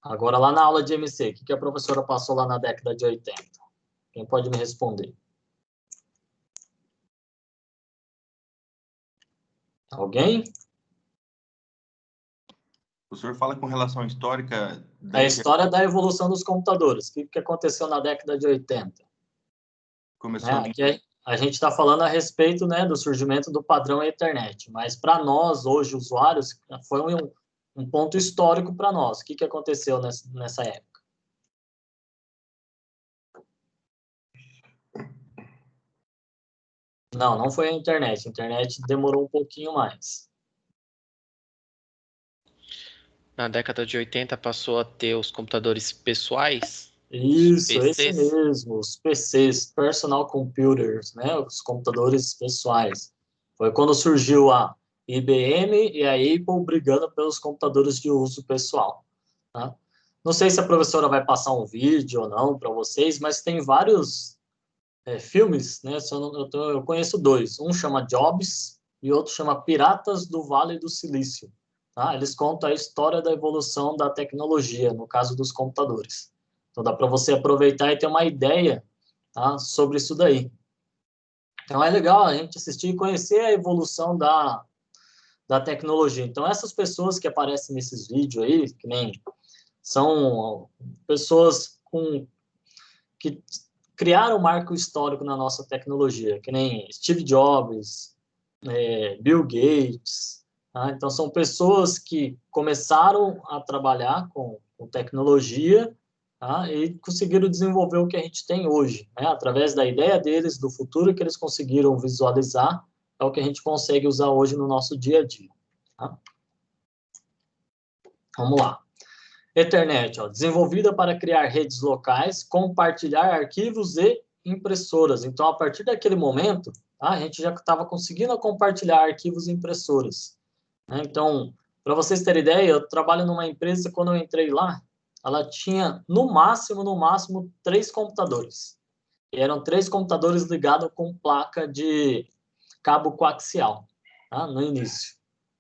Agora, lá na aula de MC, o que a professora passou lá na década de 80? Quem pode me responder? Alguém? O senhor fala com relação à histórica... A história da evolução dos computadores. O que aconteceu na década de 80? Começou a vir... Aqui a gente está falando a respeito, né, do surgimento do padrão Ethernet, mas para nós, hoje, usuários, foi um ponto histórico para nós. O que aconteceu nessa época? Não foi a internet. A internet demorou um pouquinho mais. Na década de 80 passou a ter os computadores pessoais. Isso, esse PCs. mesmo, os PCs, Personal Computers, né, os computadores pessoais. Foi quando surgiu a IBM e a Apple brigando pelos computadores de uso pessoal, tá? Não sei se a professora vai passar um vídeo ou não para vocês, mas tem vários filmes, né? Eu conheço dois. Um chama Jobs e outro chama Piratas do Vale do Silício. Tá? Eles contam a história da evolução da tecnologia, no caso dos computadores. Então dá para você aproveitar e ter uma ideia, tá, sobre isso daí. Então é legal a gente assistir e conhecer a evolução da tecnologia. Então essas pessoas que aparecem nesses vídeos aí, que nem são pessoas que criaram um marco histórico na nossa tecnologia, que nem Steve Jobs, Bill Gates. Tá? Então, são pessoas que começaram a trabalhar com tecnologia, tá? E conseguiram desenvolver o que a gente tem hoje, né? Através da ideia deles, do futuro que eles conseguiram visualizar, é o que a gente consegue usar hoje no nosso dia a dia. Tá? Vamos lá. Ethernet, ó, desenvolvida para criar redes locais, compartilhar arquivos e impressoras. Então, a partir daquele momento, tá, a gente já estava conseguindo compartilhar arquivos e impressoras. Né? Então, para vocês terem ideia, eu trabalho numa empresa, quando eu entrei lá, ela tinha, no máximo, 3 computadores. E eram 3 computadores ligados com placa de cabo coaxial, tá, no início.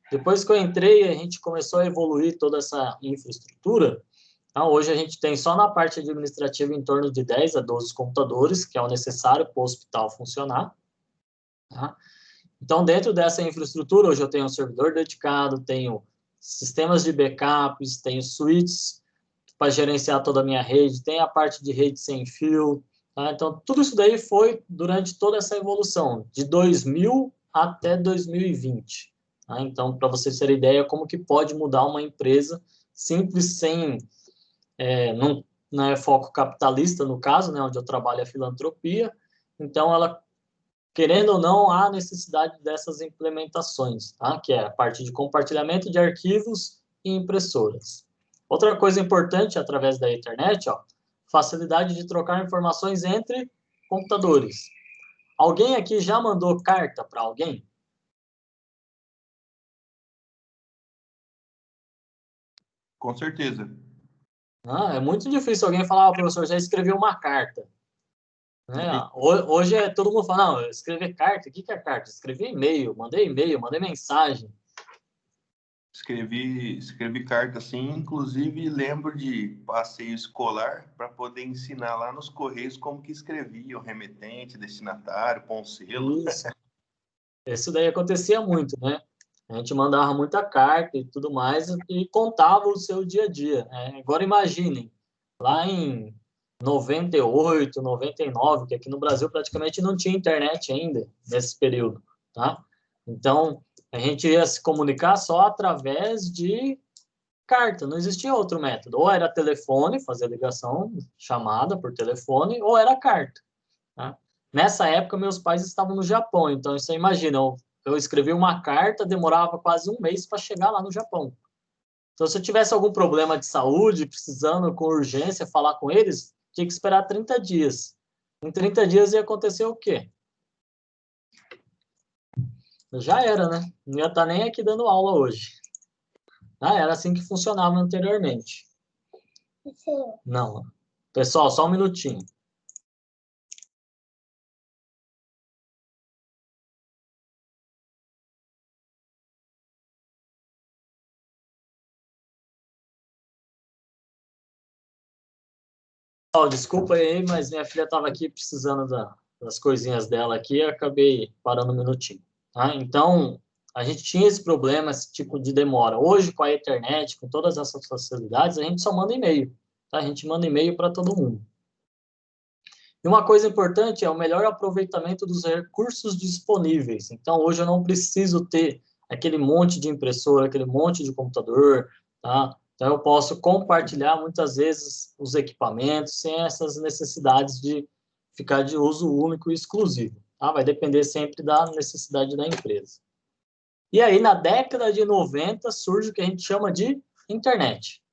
Depois que eu entrei, a gente começou a evoluir toda essa infraestrutura. Então, hoje a gente tem só na parte administrativa em torno de 10 a 12 computadores, que é o necessário para o hospital funcionar. Tá? Então, dentro dessa infraestrutura, hoje eu tenho um servidor dedicado, tenho sistemas de backups, tenho switches para gerenciar toda a minha rede, tem a parte de rede sem fio. Tá? Então, tudo isso daí foi durante toda essa evolução, de 2000 até 2020. Tá? Então, para vocês terem ideia como que pode mudar uma empresa simples, sem não é foco capitalista, no caso, né, onde eu trabalho é filantropia. Então, ela, querendo ou não, há necessidade dessas implementações, tá? Que é a parte de compartilhamento de arquivos e impressoras. Outra coisa importante através da internet, ó, facilidade de trocar informações entre computadores. Alguém aqui já mandou carta para alguém? Com certeza. É muito difícil alguém falar, professor, já escreveu uma carta. Né? Hoje todo mundo fala, não, escrever carta, o que é carta? Escrevi e-mail, mandei mensagem. Escrevi carta assim, inclusive lembro de passeio escolar para poder ensinar lá nos Correios como que escrevia o remetente, destinatário, com selo. Isso daí acontecia muito, né? A gente mandava muita carta e tudo mais e contava o seu dia a dia. Né? Agora imaginem, lá em 98, 99, que aqui no Brasil praticamente não tinha internet ainda nesse período, tá? Então, a gente ia se comunicar só através de carta, não existia outro método. Ou era telefone, fazer ligação, chamada por telefone, ou era carta. Tá? Nessa época, meus pais estavam no Japão, então você imagina, eu escrevi uma carta, demorava quase um mês para chegar lá no Japão. Então, se eu tivesse algum problema de saúde, precisando com urgência falar com eles, tinha que esperar 30 dias. Em 30 dias ia acontecer o quê? Já era, né? Não ia estar nem aqui dando aula hoje. Era assim que funcionava anteriormente. Não. Pessoal, só um minutinho. Desculpa aí, mas minha filha estava aqui precisando das coisinhas dela aqui e acabei parando um minutinho. Tá? Então, a gente tinha esse problema, esse tipo de demora. Hoje, com a internet, com todas essas facilidades, a gente só manda e-mail. Tá? A gente manda e-mail para todo mundo. E uma coisa importante é o melhor aproveitamento dos recursos disponíveis. Então, hoje eu não preciso ter aquele monte de impressora, aquele monte de computador, tá? Então, eu posso compartilhar, muitas vezes, os equipamentos sem essas necessidades de ficar de uso único e exclusivo. Tá? Vai depender sempre da necessidade da empresa. E aí, na década de 90, surge o que a gente chama de internet.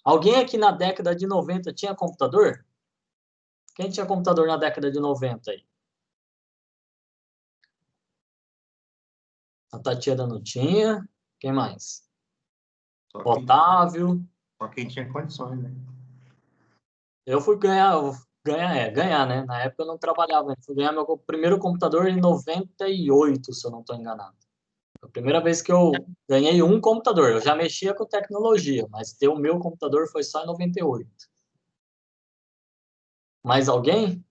Alguém aqui na década de 90 tinha computador? Quem tinha computador na década de 90 aí? A Tatiana não tinha. Quem mais? Otávio. Só quem tinha condições, né? Eu fui ganhar, né? Na época eu não trabalhava. Eu fui ganhar meu primeiro computador em 98, se eu não estou enganado. A primeira vez que eu ganhei um computador. Eu já mexia com tecnologia, mas ter o meu computador foi só em 98. Mais alguém?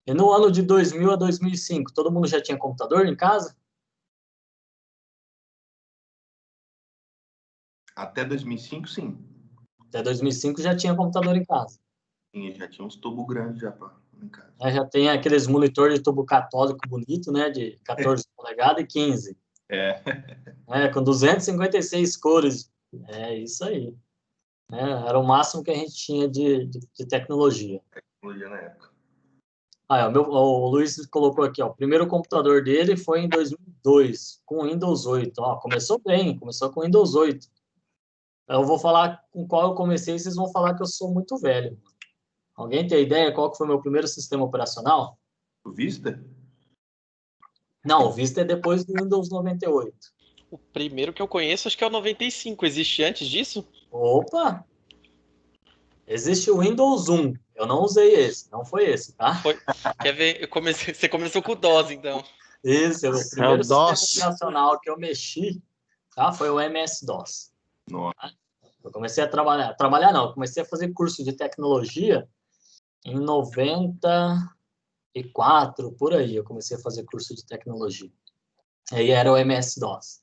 E no ano de 2000 a 2005, todo mundo já tinha computador em casa? Até 2005, sim. Até 2005 já tinha computador em casa. Sim, já tinha uns tubos grandes já em casa. Já tem aqueles monitor de tubo católico bonito, né? De 14 polegadas e 15. Com 256 cores. É isso aí. Era o máximo que a gente tinha de tecnologia. Tecnologia na época. O Luiz colocou aqui, ó, o primeiro computador dele foi em 2002, com Windows 8. Ó, começou bem, começou com Windows 8. Eu vou falar com qual eu comecei e vocês vão falar que eu sou muito velho. Alguém tem ideia qual que foi o meu primeiro sistema operacional? O Vista? Não, o Vista é depois do Windows 98. O primeiro que eu conheço, acho que é o 95. Existe antes disso? Opa! Existe o Windows 1. Eu não usei esse, não foi esse, tá? Quer ver? Você começou com o DOS, então. Esse é o É primeiro o sistema DOS. operacional que eu mexi, tá? Foi o MS-DOS. Nossa. Eu comecei a trabalhar não, eu comecei a fazer curso de tecnologia em 94, por aí, eu comecei a fazer curso de tecnologia. Aí era o MS-DOS,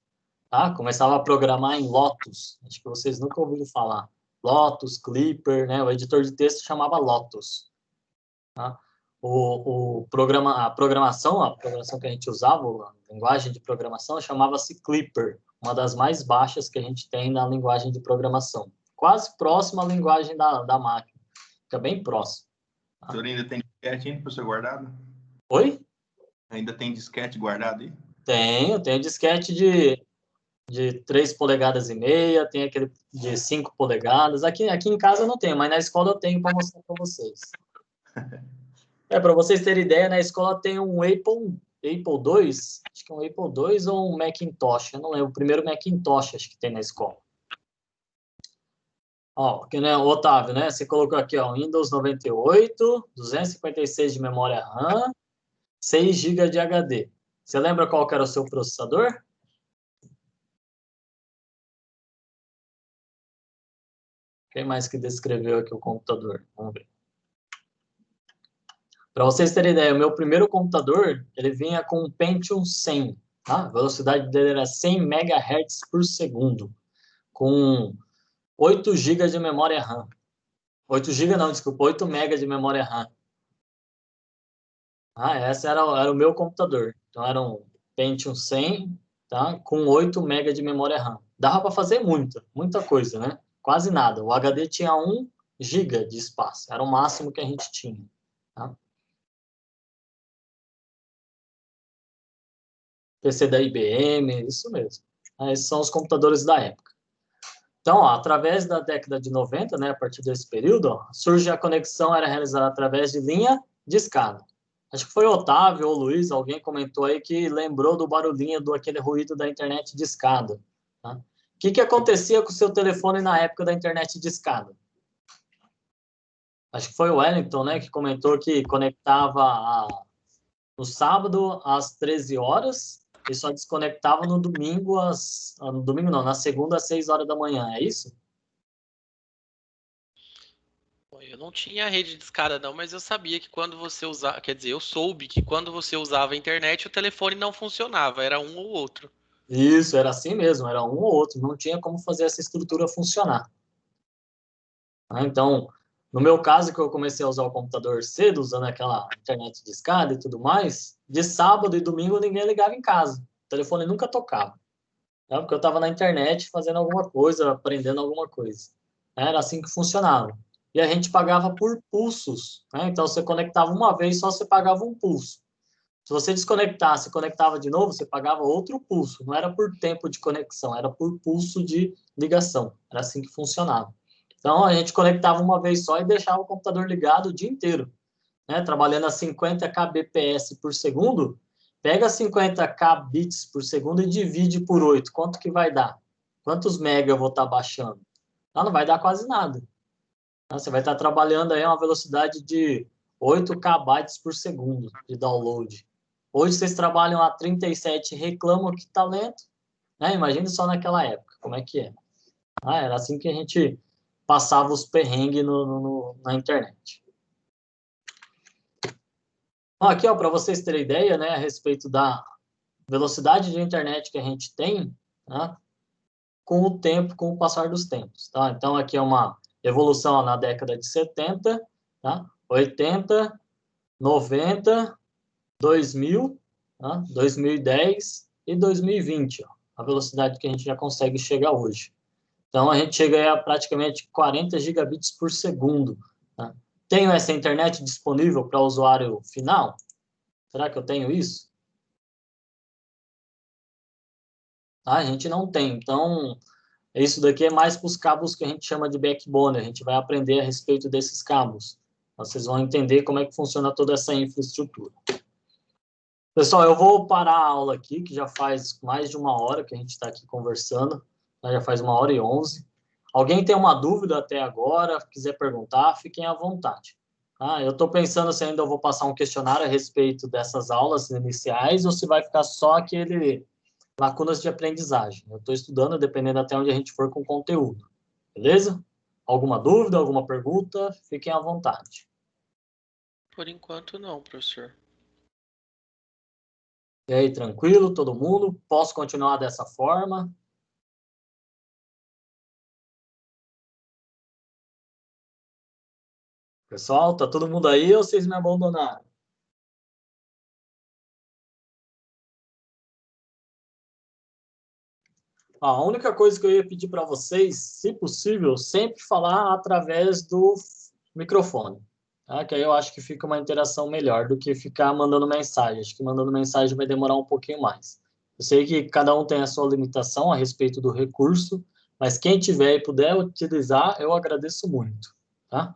tá? Começava a programar em Lotus, acho que vocês nunca ouviram falar. Lotus, Clipper, né? O editor de texto chamava Lotus, tá? A programação que a gente usava, a linguagem de programação, chamava-se Clipper, uma das mais baixas que a gente tem na linguagem de programação. Quase próxima à linguagem da máquina. Fica bem próximo. O senhor ainda tem disquete ainda para o senhor guardado? Oi? Ainda tem disquete guardado aí? Tenho disquete de 3 polegadas e meia, tem aquele de 5 polegadas. Aqui em casa eu não tenho, mas na escola eu tenho para mostrar para vocês. Para vocês terem ideia, na escola tem um Apple II, acho que é um Apple II ou um Macintosh, eu não lembro, o primeiro Macintosh acho que tem na escola. Ó, que, né, Otávio, né, você colocou aqui, ó, Windows 98, 256 de memória RAM, 6 GB de HD. Você lembra qual que era o seu processador? Quem mais que descreveu aqui o computador? Vamos ver. Para vocês terem ideia, o meu primeiro computador, ele vinha com um Pentium 100, tá? A velocidade dele era 100 MHz por segundo, com 8 GB de memória RAM. 8 GB não, desculpa, 8 MB de memória RAM. Esse era o meu computador. Então era um Pentium 100, tá? Com 8 MB de memória RAM. Dava para fazer muita coisa, né? Quase nada. O HD tinha 1 GB de espaço. Era o máximo que a gente tinha, tá? PC da IBM, isso mesmo. Esses são os computadores da época. Então, ó, através da década de 90, né, a partir desse período, ó, surge a conexão, era realizada através de linha de escada. Acho que foi o Otávio ou o Luiz, alguém comentou aí que lembrou do barulhinho, aquele ruído da internet de escada. Tá? O que acontecia com o seu telefone na época da internet de escada? Acho que foi o Wellington, né, que comentou que conectava no sábado às 13 horas e só desconectava no domingo no domingo não, na segunda às 6 horas da manhã, é isso? Eu não tinha rede de escada não, mas eu sabia que quando você usava, quer dizer, eu soube que quando você usava a internet, o telefone não funcionava, era um ou outro. Isso, era assim mesmo, era um ou outro, não tinha como fazer essa estrutura funcionar. Então, no meu caso, que eu comecei a usar o computador cedo, usando aquela internet de escada e tudo mais, de sábado e domingo ninguém ligava em casa. O telefone nunca tocava. Né? Porque eu estava na internet fazendo alguma coisa, aprendendo alguma coisa. Era assim que funcionava. E a gente pagava por pulsos. Né? Então, você conectava uma vez, só você pagava um pulso. Se você desconectasse e conectava de novo, você pagava outro pulso. Não era por tempo de conexão, era por pulso de ligação. Era assim que funcionava. Então, a gente conectava uma vez só e deixava o computador ligado o dia inteiro, né? Trabalhando a 50 kbps por segundo, pega 50 kbits por segundo e divide por 8. Quanto que vai dar? Quantos mega eu vou estar baixando? Não vai dar quase nada. Você vai estar trabalhando aí a uma velocidade de 8 kbytes por segundo de download. Hoje vocês trabalham a 37 e reclamam que está lento, né? Imagina só naquela época, como é que é. Era assim que a gente passava os perrengues na internet. Bom, aqui, para vocês terem ideia, né, a respeito da velocidade de internet que a gente tem, né, com o tempo, com o passar dos tempos. Tá? Então, aqui é uma evolução na década de 70, tá? 80, 90, 2000, tá? 2010 e 2020, ó, a velocidade que a gente já consegue chegar hoje. Então, a gente chega a praticamente 40 gigabits por segundo. Tá? Tenho essa internet disponível para o usuário final? Será que eu tenho isso? A gente não tem. Então, isso daqui é mais para os cabos que a gente chama de backbone. A gente vai aprender a respeito desses cabos. Vocês vão entender como é que funciona toda essa infraestrutura. Pessoal, eu vou parar a aula aqui, que já faz mais de 1 hora que a gente está aqui conversando. Já faz 1h11. Alguém tem uma dúvida até agora, quiser perguntar, fiquem à vontade. Eu estou pensando se ainda eu vou passar um questionário a respeito dessas aulas iniciais ou se vai ficar só aquele lacunas de aprendizagem. Eu estou estudando, dependendo até onde a gente for com o conteúdo. Beleza? Alguma dúvida, alguma pergunta? Fiquem à vontade. Por enquanto, não, professor. E aí, tranquilo, todo mundo? Posso continuar dessa forma? Pessoal, tá todo mundo aí ou vocês me abandonaram? A única coisa que eu ia pedir para vocês, se possível, sempre falar através do microfone. Tá? Que aí eu acho que fica uma interação melhor do que ficar mandando mensagem. Acho que mandando mensagem vai demorar um pouquinho mais. Eu sei que cada um tem a sua limitação a respeito do recurso, mas quem tiver e puder utilizar, eu agradeço muito. Tá?